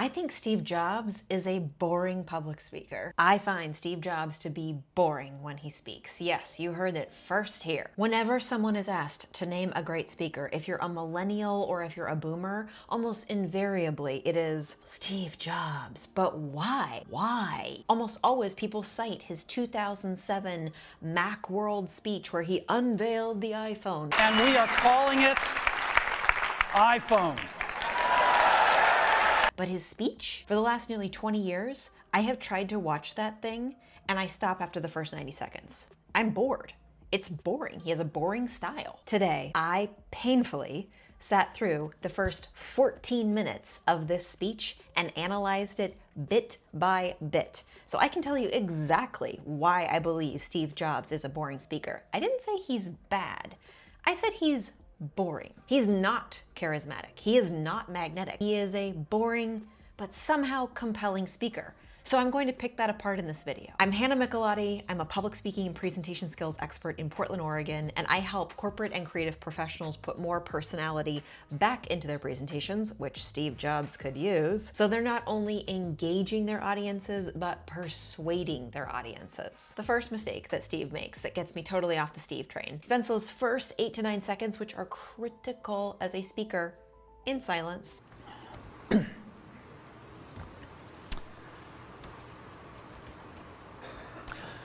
I think Steve Jobs is a boring public speaker. I find Steve Jobs to be boring when he speaks. Yes, you heard it first here. Whenever someone is asked to name a great speaker, if you're a millennial or if you're a boomer, almost invariably it is Steve Jobs. But why? Why? Almost always people cite his 2007 Macworld speech where he unveiled the iPhone. And we are calling it iPhone. But his speech, for the last nearly 20 years, I have tried to watch that thing and I stop after the first 90 seconds. I'm bored. It's boring. He has a boring style. Today, I painfully sat through the first 14 minutes of this speech and analyzed it bit by bit. So I can tell you exactly why I believe Steve Jobs is a boring speaker. I didn't say he's bad. I said he's boring. He's not charismatic. He is not magnetic. He is a boring but somehow compelling speaker. So I'm going to pick that apart in this video. I'm Hannah Michelotti. I'm a public speaking and presentation skills expert in Portland, Oregon, and I help corporate and creative professionals put more personality back into their presentations, which Steve Jobs could use, so they're not only engaging their audiences, but persuading their audiences. The first mistake that Steve makes that gets me totally off the Steve train, he spends those first 8 to 9 seconds, which are critical as a speaker, in silence.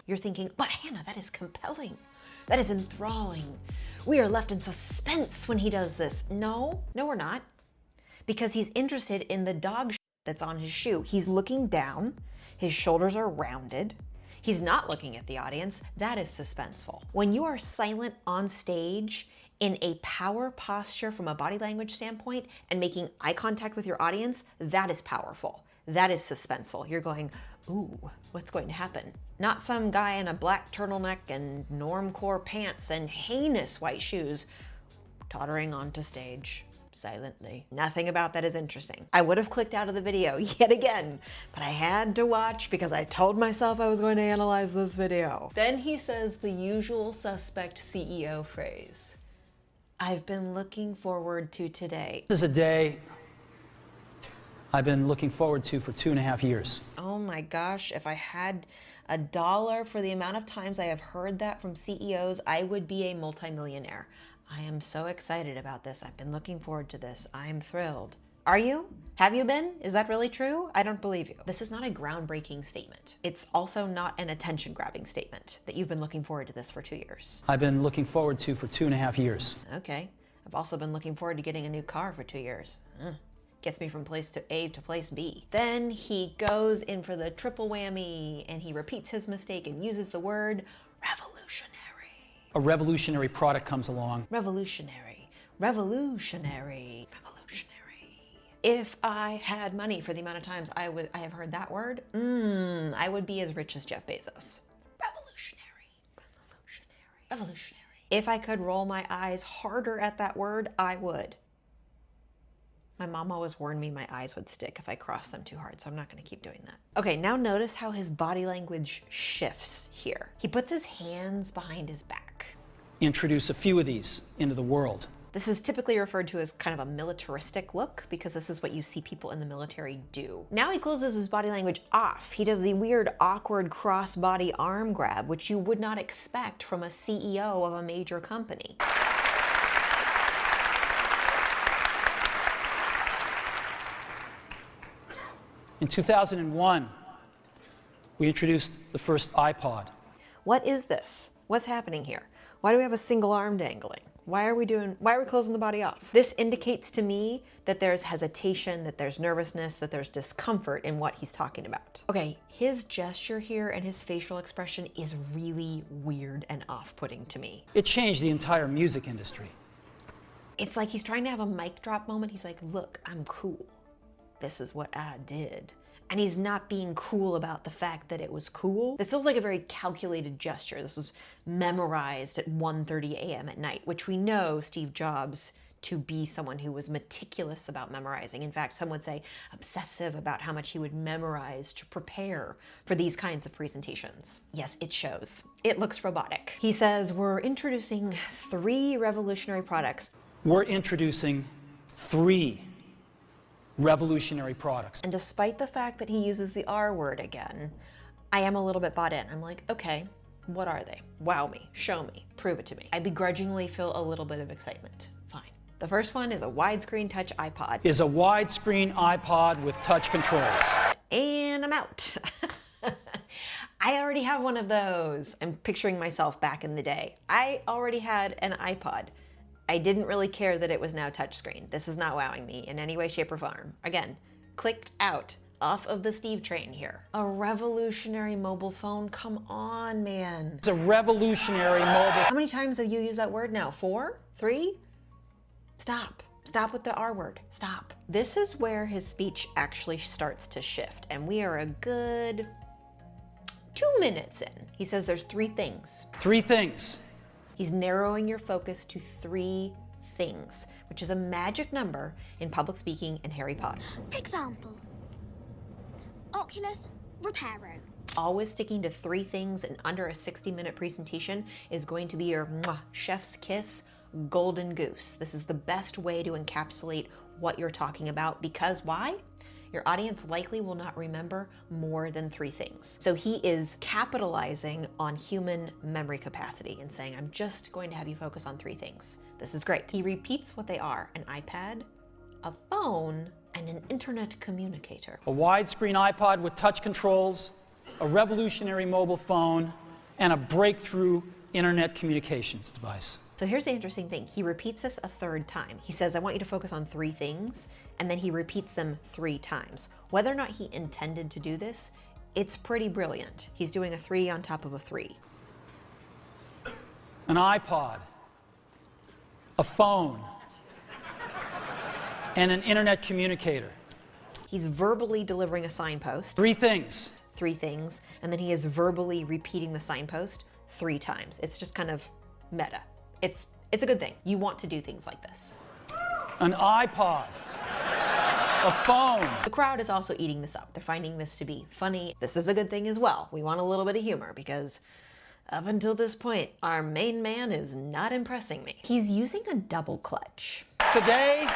You're thinking, but Hannah, that is compelling. That is enthralling. We are left in suspense when he does this. No, we're not. Because he's interested in the dog shit that's on his shoe. He's looking down. His shoulders are rounded. He's not looking at the audience. That is suspenseful. When you are silent on stage in a power posture from a body language standpoint and making eye contact with your audience, that is powerful. That is suspenseful. You're going, ooh, what's going to happen? Not some guy in a black turtleneck and normcore pants and heinous white shoes tottering onto stage silently. Nothing about that is interesting. I would have clicked out of the video yet again, but I had to watch because I told myself I was going to analyze this video. Then he says the usual suspect CEO phrase. I've been looking forward to today. This is a day I've been looking forward to for 2.5 years. Oh my gosh, if I had $1 for the amount of times I have heard that from CEOs, I would be a multimillionaire. I am so excited about this. I've been looking forward to this. I'm thrilled. Are you? Have you been? Is that really true? I don't believe you. This is not a groundbreaking statement. It's also not an attention-grabbing statement that you've been looking forward to this for 2 years. I've been looking forward to for 2.5 years. Okay. I've also been looking forward to getting a new car for 2 years. Gets me from place A to place B. Then he goes in for the triple whammy and he repeats his mistake and uses the word revolutionary. A revolutionary product comes along. Revolutionary, revolutionary, revolutionary. If I had money for the amount of times I have heard that word, I would be as rich as Jeff Bezos. Revolutionary, revolutionary, revolutionary. If I could roll my eyes harder at that word, I would. My mom always warned me my eyes would stick if I crossed them too hard, so I'm not going to keep doing that. Okay, now notice how his body language shifts here. He puts his hands behind his back. Introduce a few of these into the world. This is typically referred to as kind of a militaristic look because this is what you see people in the military do. Now he closes his body language off. He does the weird, awkward cross-body arm grab, which you would not expect from a CEO of a major company. In 2001, we introduced the first iPod. What is this? What's happening here? Why do we have a single arm dangling? Why are we closing the body off? This indicates to me that there's hesitation, that there's nervousness, that there's discomfort in what he's talking about. Okay, his gesture here and his facial expression is really weird and off-putting to me. It changed the entire music industry. It's like he's trying to have a mic drop moment. He's like, look, I'm cool. This is what I did. And he's not being cool about the fact that it was cool. This feels like a very calculated gesture. This was memorized at 1:30 a.m. at night, which we know Steve Jobs to be someone who was meticulous about memorizing. In fact, some would say obsessive about how much he would memorize to prepare for these kinds of presentations. Yes, it shows. It looks robotic. He says, we're introducing 3 revolutionary products. We're introducing 3 revolutionary products. And despite the fact that he uses the R word again, I am a little bit bought in. I'm like, okay, what are they? Wow me, show me, prove it to me. I begrudgingly feel a little bit of excitement. Fine. The first one is a widescreen touch iPod. Is a widescreen iPod with touch controls. And I'm out. I already have one of those. I'm picturing myself back in the day. I already had an iPod. I didn't really care that it was now touchscreen. This is not wowing me in any way, shape, or form. Again, clicked out, off of the Steve train here. A revolutionary mobile phone? Come on, man. It's a revolutionary mobile. How many times have you used that word now? 4? 3? Stop. Stop with the R word. Stop. This is where his speech actually starts to shift, and we are a good 2 minutes in. He says there's 3 things. 3 things. He's narrowing your focus to 3 things, which is a magic number in public speaking and Harry Potter. For example, Oculus Reparo. Always sticking to 3 things in under a 60-minute presentation is going to be your chef's kiss, golden goose. This is the best way to encapsulate what you're talking about, because why? Your audience likely will not remember more than 3 things. So he is capitalizing on human memory capacity and saying, I'm just going to have you focus on 3 things. This is great. He repeats what they are: an iPad, a phone, and an internet communicator. A widescreen iPod with touch controls, a revolutionary mobile phone, and a breakthrough internet communications device. So here's the interesting thing. He repeats this a 3rd time. He says, I want you to focus on 3 things, and then he repeats them 3 times. Whether or not he intended to do this, it's pretty brilliant. He's doing a 3 on top of a 3. An iPod, a phone, and an internet communicator. He's verbally delivering a signpost. 3 things. 3 things, and then he is verbally repeating the signpost 3 times. It's just kind of meta. It's a good thing. You want to do things like this. An iPod, a phone. The crowd is also eating this up. They're finding this to be funny. This is a good thing as well. We want a little bit of humor because up until this point, our main man is not impressing me. He's using a double clutch. Today,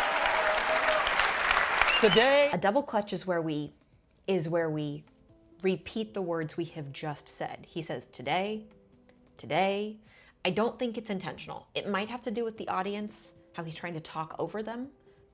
A double clutch is where we repeat the words we have just said. He says today, today. I don't think it's intentional. It might have to do with the audience, how he's trying to talk over them,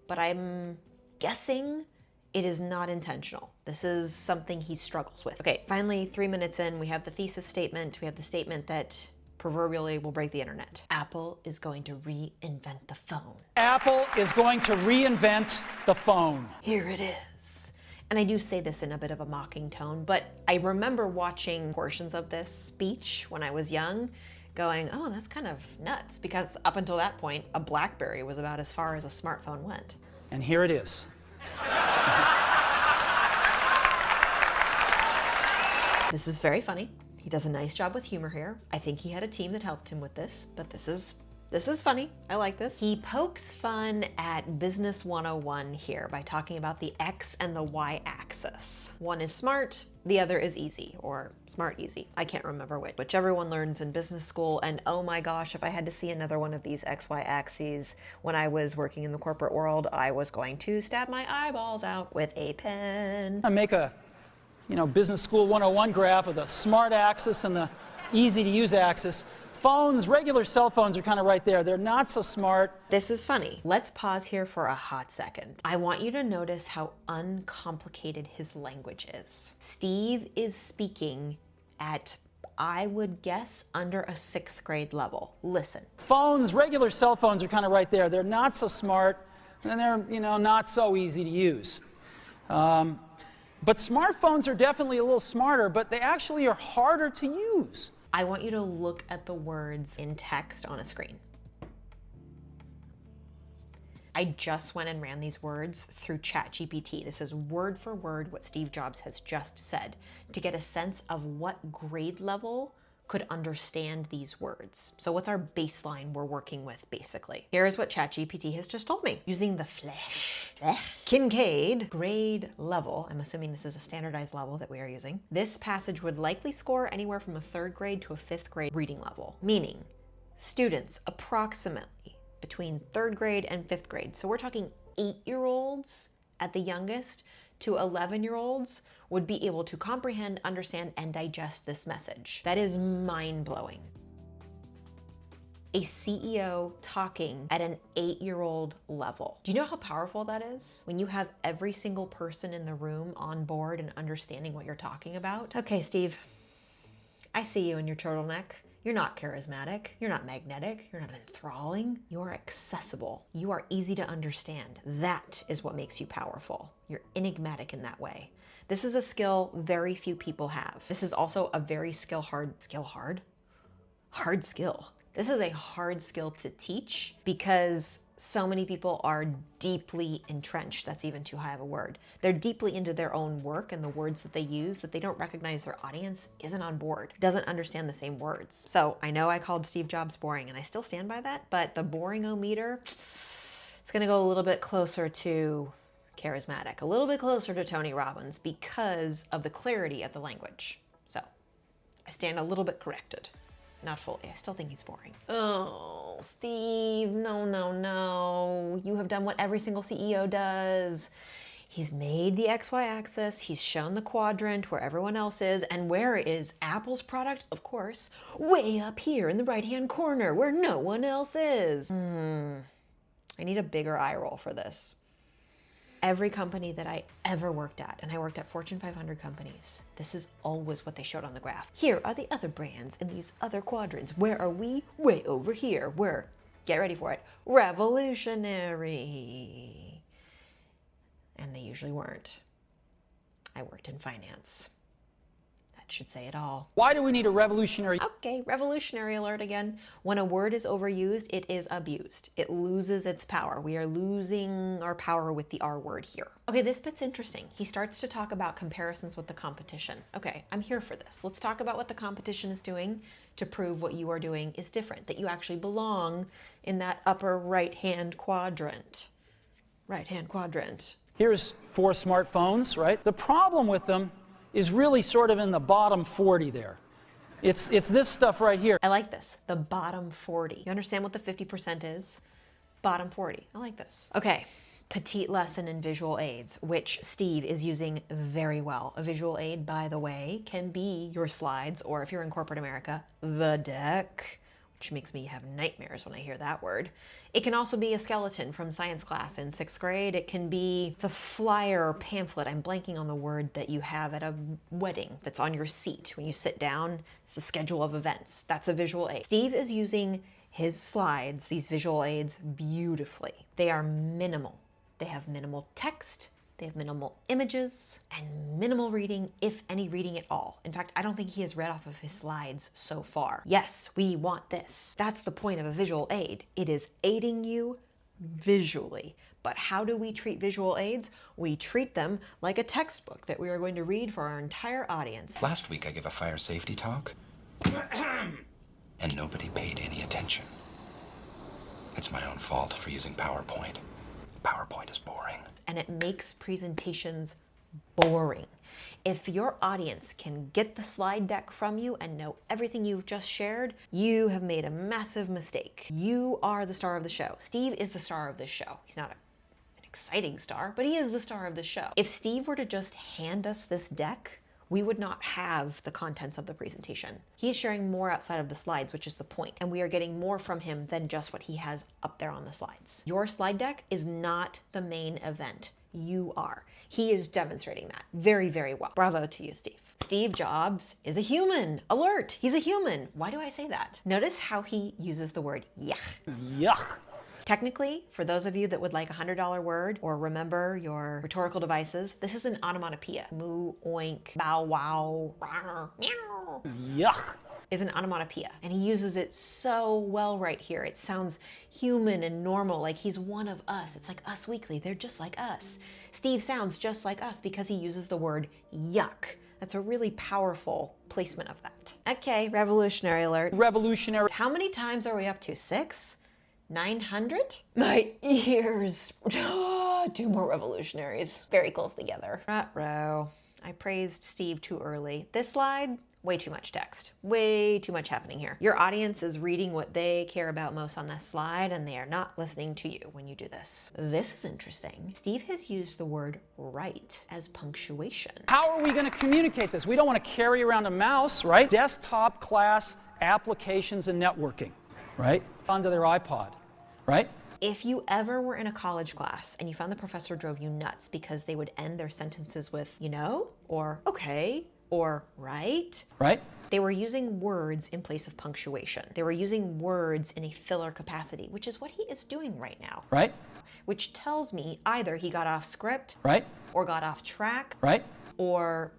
but I'm guessing it is not intentional. This is something he struggles with. Okay, finally, 3 minutes in, we have the thesis statement. We have the statement that proverbially will break the internet. Apple is going to reinvent the phone. Apple is going to reinvent the phone. Here it is. And I do say this in a bit of a mocking tone, but I remember watching portions of this speech when I was young, going, oh, that's kind of nuts, because up until that point, a BlackBerry was about as far as a smartphone went. And here it is. This is very funny. He does a nice job with humor here. I think he had a team that helped him with this, but this is funny. I like this. He pokes fun at Business 101 here by talking about the X and the Y axis. One is smart, the other is easy, or smart easy. I can't remember which everyone learns in business school, and oh my gosh, if I had to see another one of these XY axes when I was working in the corporate world, I was going to stab my eyeballs out with a pen. I make a, Business School 101 graph with a smart axis and the easy to use axis. Phones, regular cell phones are kind of right there. They're not so smart. This is funny. Let's pause here for a hot second. I want you to notice how uncomplicated his language is. Steve is speaking at, I would guess, under a 6th grade level. Listen. Phones, regular cell phones are kind of right there. They're not so smart, and they're, not so easy to use. But smartphones are definitely a little smarter, but they actually are harder to use. I want you to look at the words in text on a screen. I just went and ran these words through ChatGPT. This is word for word what Steve Jobs has just said, to get a sense of what grade level could understand these words. So what's our baseline we're working with, basically? Here's what ChatGPT has just told me. Using the Kincaid grade level, I'm assuming this is a standardized level that we are using, this passage would likely score anywhere from a 3rd grade to a 5th grade reading level, meaning students approximately between 3rd grade and 5th grade. So we're talking 8-year-olds at the youngest to 11-year-olds would be able to comprehend, understand, and digest this message. That is mind-blowing. A CEO talking at an 8-year-old level. Do you know how powerful that is? When you have every single person in the room on board and understanding what you're talking about. Okay, Steve, I see you in your turtleneck. You're not charismatic. You're not magnetic. You're not enthralling. You're accessible. You are easy to understand. That is what makes you powerful. You're enigmatic in that way. This is a skill very few people have. This is also a very hard skill. This is a hard skill to teach because so many people are deeply entrenched. That's even too high of a word. They're deeply into their own work and the words that they use that they don't recognize their audience isn't on board, doesn't understand the same words. So I know I called Steve Jobs boring and I still stand by that, but the boring-o-meter, it's gonna go a little bit closer to charismatic, a little bit closer to Tony Robbins because of the clarity of the language. So I stand a little bit corrected. Not fully. I still think he's boring. Oh, Steve, no. You have done what every single CEO does. He's made the XY axis. He's shown the quadrant where everyone else is. And where is Apple's product? Of course, way up here in the right-hand corner where no one else is. I need a bigger eye roll for this. Every company that I ever worked at, and I worked at Fortune 500 companies, this is always what they showed on the graph. Here are the other brands in these other quadrants. Where are we? Way over here. We're, get ready for it, revolutionary. And they usually weren't. I worked in finance. That should say it all. Why do we need a revolutionary? Okay, revolutionary alert again. When a word is overused, it is abused. It loses its power. We are losing our power with the R word here. Okay, this bit's interesting. He starts to talk about comparisons with the competition. Okay, I'm here for this. Let's talk about what the competition is doing to prove what you are doing is different, that you actually belong in that upper right-hand quadrant. Right-hand quadrant. Here's 4 smartphones, right? The problem with them is really sort of in the bottom 40 there. It's this stuff right here. I like this, the bottom 40. You understand what the 50% is? Bottom 40, I like this. Okay, petite lesson in visual aids, which Steve is using very well. A visual aid, by the way, can be your slides, or if you're in corporate America, the deck, which makes me have nightmares when I hear that word. It can also be a skeleton from science class in 6th grade. It can be the flyer or pamphlet. I'm blanking on the word that you have at a wedding that's on your seat when you sit down. It's the schedule of events. That's a visual aid. Steve is using his slides, these visual aids, beautifully. They are minimal. They have minimal text. They have minimal images and minimal reading, if any reading at all. In fact, I don't think he has read off of his slides so far. Yes, we want this. That's the point of a visual aid. It is aiding you visually. But how do we treat visual aids? We treat them like a textbook that we are going to read for our entire audience. Last week I gave a fire safety talk, and nobody paid any attention. It's my own fault for using PowerPoint. PowerPoint is boring. And it makes presentations boring. If your audience can get the slide deck from you and know everything you've just shared, you have made a massive mistake. You are the star of the show. Steve is the star of this show. He's not an exciting star, but he is the star of the show. If Steve were to just hand us this deck, we would not have the contents of the presentation. He is sharing more outside of the slides, which is the point, and we are getting more from him than just what he has up there on the slides. Your slide deck is not the main event. You are. He is demonstrating that very, very well. Bravo to you, Steve. Steve Jobs is a human. Alert, he's a human. Why do I say that? Notice how he uses the word yuck. Yuck. Technically, for those of you that would like a $100 word or remember your rhetorical devices, this is an onomatopoeia. Moo, oink, bow, wow, rawr, meow. Yuck. Is an onomatopoeia, and he uses it so well right here. It sounds human and normal, like he's one of us. It's like Us Weekly. They're just like us. Steve sounds just like us because he uses the word yuck. That's a really powerful placement of that. Okay, revolutionary alert. Revolutionary. How many times are we up to? 6? 900? My ears. 2 more revolutionaries. Very close together. Ruh-roh. I praised Steve too early. This slide way too much text. Way too much happening here. Your audience is reading what they care about most on this slide, and they are not listening to you when you do this. This is interesting. Steve has used the word right as punctuation. How are we going to communicate this? We don't want to carry around a mouse, right? Desktop class applications and networking, right? Onto their iPod, right? If you ever were in a college class and you found the professor drove you nuts because they would end their sentences with, you know, or okay, or right? Right? They were using words in place of punctuation. They were using words in a filler capacity, which is what he is doing right now. Right? Which tells me either he got off script, Right? or got off track, Right? or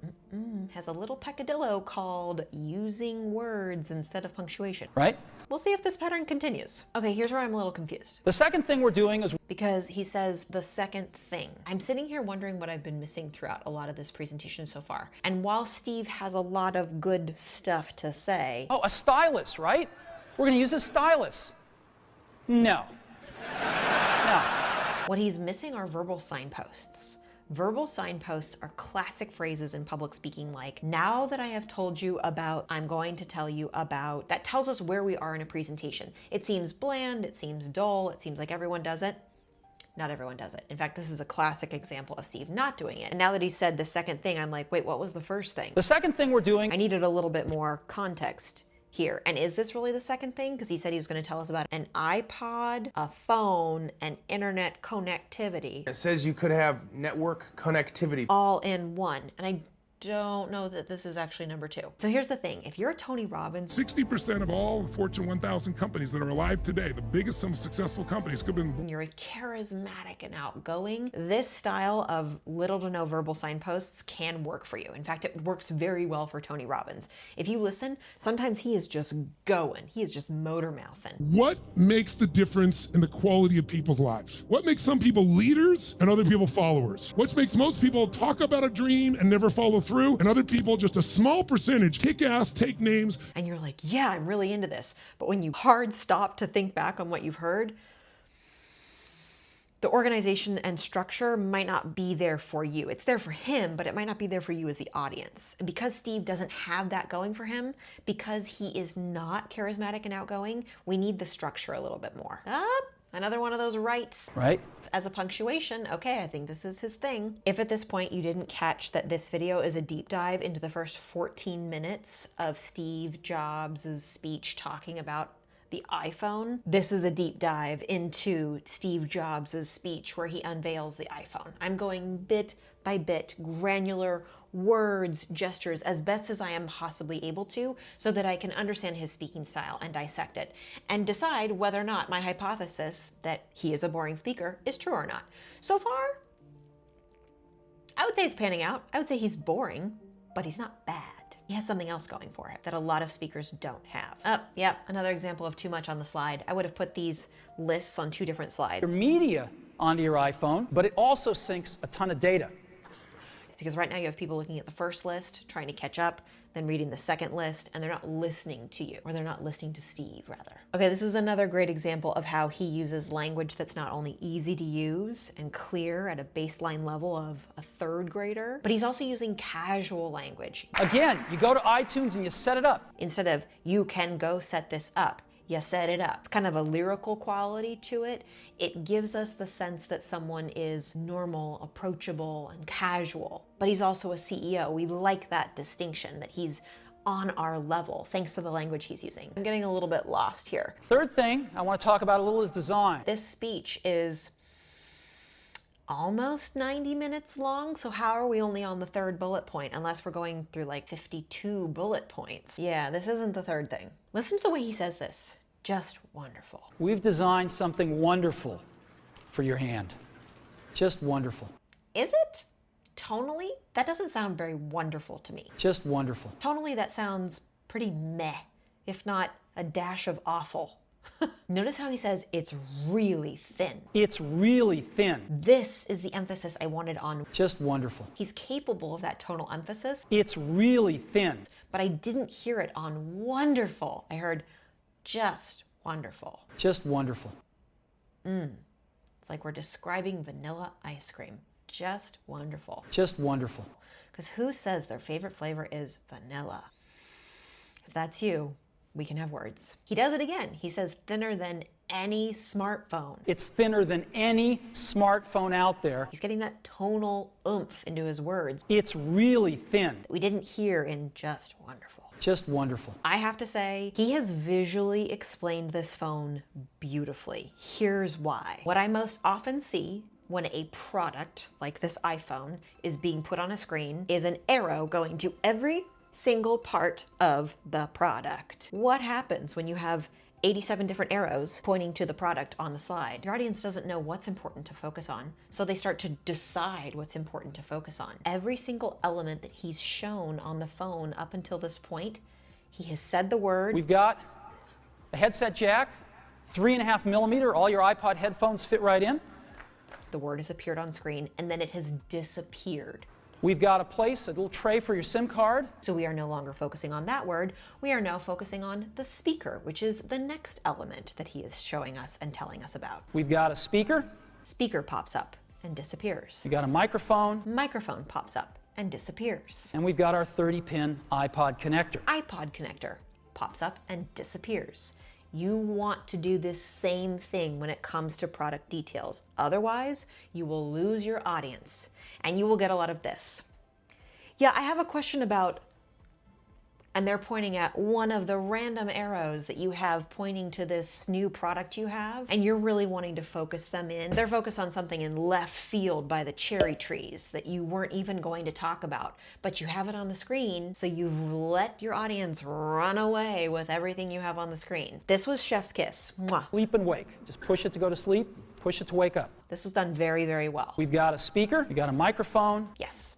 has a little peccadillo called using words instead of punctuation. Right? We'll see if this pattern continues. Okay, here's where I'm a little confused. The second thing we're doing is Because he says the second thing. I'm sitting here wondering what I've been missing throughout a lot of this presentation so far. And while Steve has a lot of good stuff to say, a stylus, right? We're going to use a stylus. No. No. what he's missing are verbal signposts. Verbal signposts are classic phrases in public speaking like, now that I have told you about, I'm going to tell you about. That tells us where we are in a presentation. It seems bland, it seems dull, it seems like everyone does it. Not everyone does it. In fact, this is a classic example of Steve not doing it. And now that he said the second thing, I'm like, wait, what was the first thing? The second thing we're doing, I needed a little bit more context here. And is this really the second thing? Because he said he was going to tell us about an iPod, a phone, and internet connectivity. It says you could have network connectivity. All in one. And I don't know that this is actually number two. So here's the thing. If you're a Tony Robbins, 60% of all the Fortune 1000 companies that are alive today, the biggest and most successful companies, could have been. and you're a charismatic and outgoing, this style of little to no verbal signposts can work for you. In fact, it works very well for Tony Robbins. If you listen, sometimes he is just going. He is just motor mouthing. What makes the difference in the quality of people's lives? What makes some people leaders and other people followers? What makes most people talk about a dream and never follow through, and other people, just a small percentage, kick ass, take names? And you're like, yeah, I'm really into this. But when you hard stop to think back on what you've heard, the organization and structure might not be there for you. It's there for him, but it might not be there for you as the audience. And because Steve doesn't have that going for him, because he is not charismatic and outgoing, we need the structure a little bit more. Another one of those rights. right? As a punctuation, okay, I think this is his thing. If at this point you didn't catch that this video is a deep dive into the first 14 minutes of Steve Jobs' speech talking about the iPhone, this is a deep dive into Steve Jobs' speech where he unveils the iPhone. I'm going bit by bit, granular words, gestures, as best as I am possibly able to, so that I can understand his speaking style and dissect it, and decide whether or not my hypothesis that he is a boring speaker is true or not. So far, I would say it's panning out. I would say he's boring, but he's not bad. He has something else going for him that a lot of speakers don't have. Yep, another example of too much on the slide. I would have put these lists on two different slides. Your media onto your iPhone, but it also syncs a ton of data. It's because right now you have people looking at the first list, trying to catch up, then reading the second list, and they're not listening to you, or they're not listening to Steve, rather. Okay, this is another great example of how he uses language that's not only easy to use and clear at a baseline level of a third grader, but he's also using casual language. Again, you go to iTunes and you set it up. Instead of, you can go set this up, you set it up. It's kind of a lyrical quality to it. It gives us the sense that someone is normal, approachable, and casual. But he's also a CEO. We like that distinction, that he's on our level, thanks to the language he's using. I'm getting a little bit lost here. Third thing I want to talk about a little is design. This speech is almost 90 minutes long, so how are we only on the third bullet point unless we're going through like 52 bullet points? Yeah, this isn't the third thing. Listen to the way he says this. Just wonderful. We've designed something wonderful for your hand. Just wonderful. Is it? Tonally, that doesn't sound very wonderful to me. Just wonderful. Tonally, that sounds pretty meh, if not a dash of awful. Notice how he says it's really thin. It's really thin. This is the emphasis I wanted on. Just wonderful. He's capable of that tonal emphasis, It's really thin. but I didn't hear it on wonderful. I heard just wonderful. Just wonderful. It's like we're describing vanilla ice cream. Just wonderful. Just wonderful. Because who says their favorite flavor is vanilla? If that's you, we can have words. He does it again. He says thinner than any smartphone. It's thinner than any smartphone out there. He's getting that tonal oomph into his words. It's really thin. We didn't hear in Just Wonderful. Just wonderful. I have to say, he has visually explained this phone beautifully. Here's why. What I most often see when a product like this iPhone is being put on a screen is an arrow going to every single part of the product. What happens when you have 87 different arrows pointing to the product on the slide? Your audience doesn't know what's important to focus on, so they start to decide what's important to focus on. Every single element that he's shown on the phone up until this point, he has said the word. We've got a headset jack, 3.5 millimeter, all your iPod headphones fit right in. The word has appeared on screen, and then it has disappeared. We've got a little tray for your SIM card. So we are no longer focusing on that word. We are now focusing on the speaker, which is the next element that he is showing us and telling us about. We've got a speaker. Speaker pops up and disappears. We've got a microphone. Microphone pops up and disappears. And we've got our 30-pin iPod connector. iPod connector pops up and disappears. You want to do this same thing when it comes to product details. Otherwise, you will lose your audience and you will get a lot of this. Yeah, I have a question about, and they're pointing at one of the random arrows that you have pointing to this new product you have, and you're really wanting to focus them in. They're focused on something in left field by the cherry trees that you weren't even going to talk about, but you have it on the screen, so you've let your audience run away with everything you have on the screen. This was chef's kiss. Mwah. Sleep and wake. Just push it to go to sleep, push it to wake up. This was done very, very well. We've got a speaker, we've got a microphone, Yes.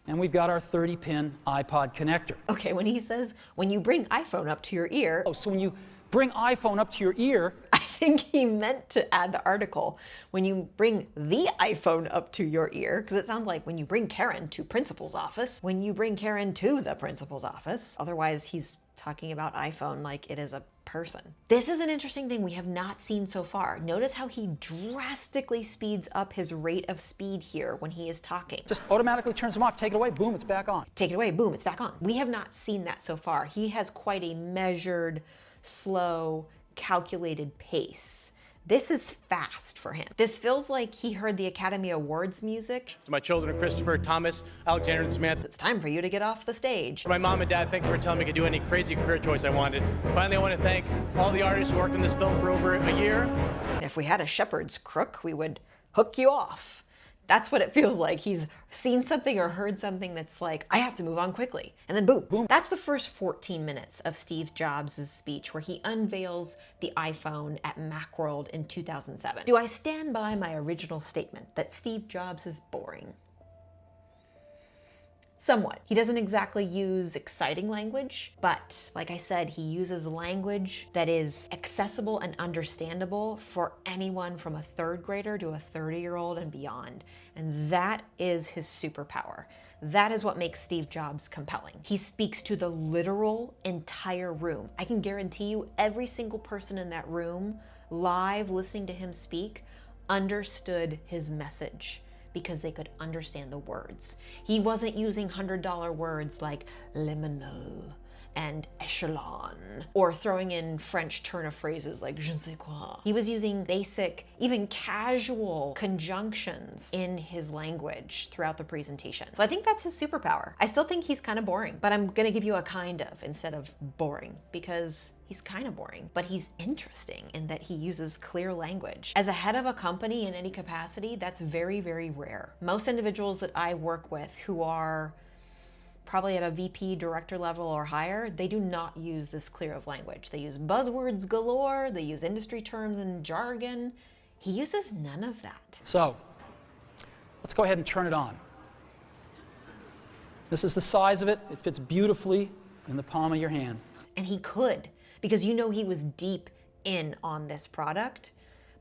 and we've got our 30-pin iPod connector. Okay, when he says, when you bring iPhone up to your ear, Oh, so when you bring iPhone up to your ear, I think he meant to add the article, when you bring the iPhone up to your ear, because it sounds like when you bring Karen to principal's office, when you bring Karen to the principal's office. Otherwise, he's talking about iPhone like it is a person. This is an interesting thing we have not seen so far. Notice how he drastically speeds up his rate of speed here when he is talking. just automatically turns them off. Take it away, boom, it's back on. Take it away, boom, it's back on. We have not seen that so far. He has quite a measured, slow, calculated pace. This is fast for him. This feels like he heard the Academy Awards music. To my children, Christopher, Thomas, Alexander, and Samantha. It's time for you to get off the stage. For my mom and dad, thank you for telling me I could do any crazy career choice I wanted. Finally, I want to thank all the artists who worked on this film for over a year. And if we had a shepherd's crook, we would hook you off. That's what it feels like. He's seen something or heard something that's like, I have to move on quickly. And then boom, boom. That's the first 14 minutes of Steve Jobs' speech where he unveils the iPhone at Macworld in 2007. Do I stand by my original statement that Steve Jobs is boring? Somewhat. He doesn't exactly use exciting language, but like I said, he uses language that is accessible and understandable for anyone from a third grader to a 30-year-old and beyond. And that is his superpower. That is what makes Steve Jobs compelling. He speaks to the literal entire room. I can guarantee you every single person in that room, live listening to him speak, understood his message, because they could understand the words. He wasn't using $100 words like liminal and echelon, or throwing in French turn of phrases like je ne sais quoi. He was using basic, even casual conjunctions in his language throughout the presentation. So I think that's his superpower. I still think he's kind of boring, but I'm gonna give you a kind of instead of boring, because he's kind of boring, but he's interesting in that he uses clear language. As a head of a company in any capacity, that's very, very rare. Most individuals that I work with who are probably at a VP director level or higher, they do not use this clear of language. They use buzzwords galore, they use industry terms and jargon. He uses none of that. So, let's go ahead and turn it on. This is the size of it. It fits beautifully in the palm of your hand. And he could, because you know he was deep in on this product,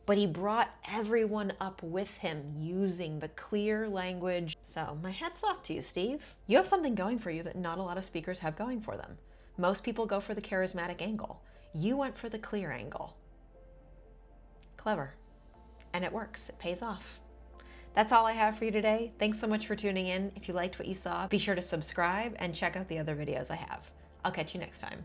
but he brought everyone up with him using the clear language. So my hat's off to you, Steve. You have something going for you that not a lot of speakers have going for them. Most people go for the charismatic angle. You went for the clear angle. Clever. And it works. It pays off. That's all I have for you today. Thanks so much for tuning in. If you liked what you saw, be sure to subscribe and check out the other videos I have. I'll catch you next time.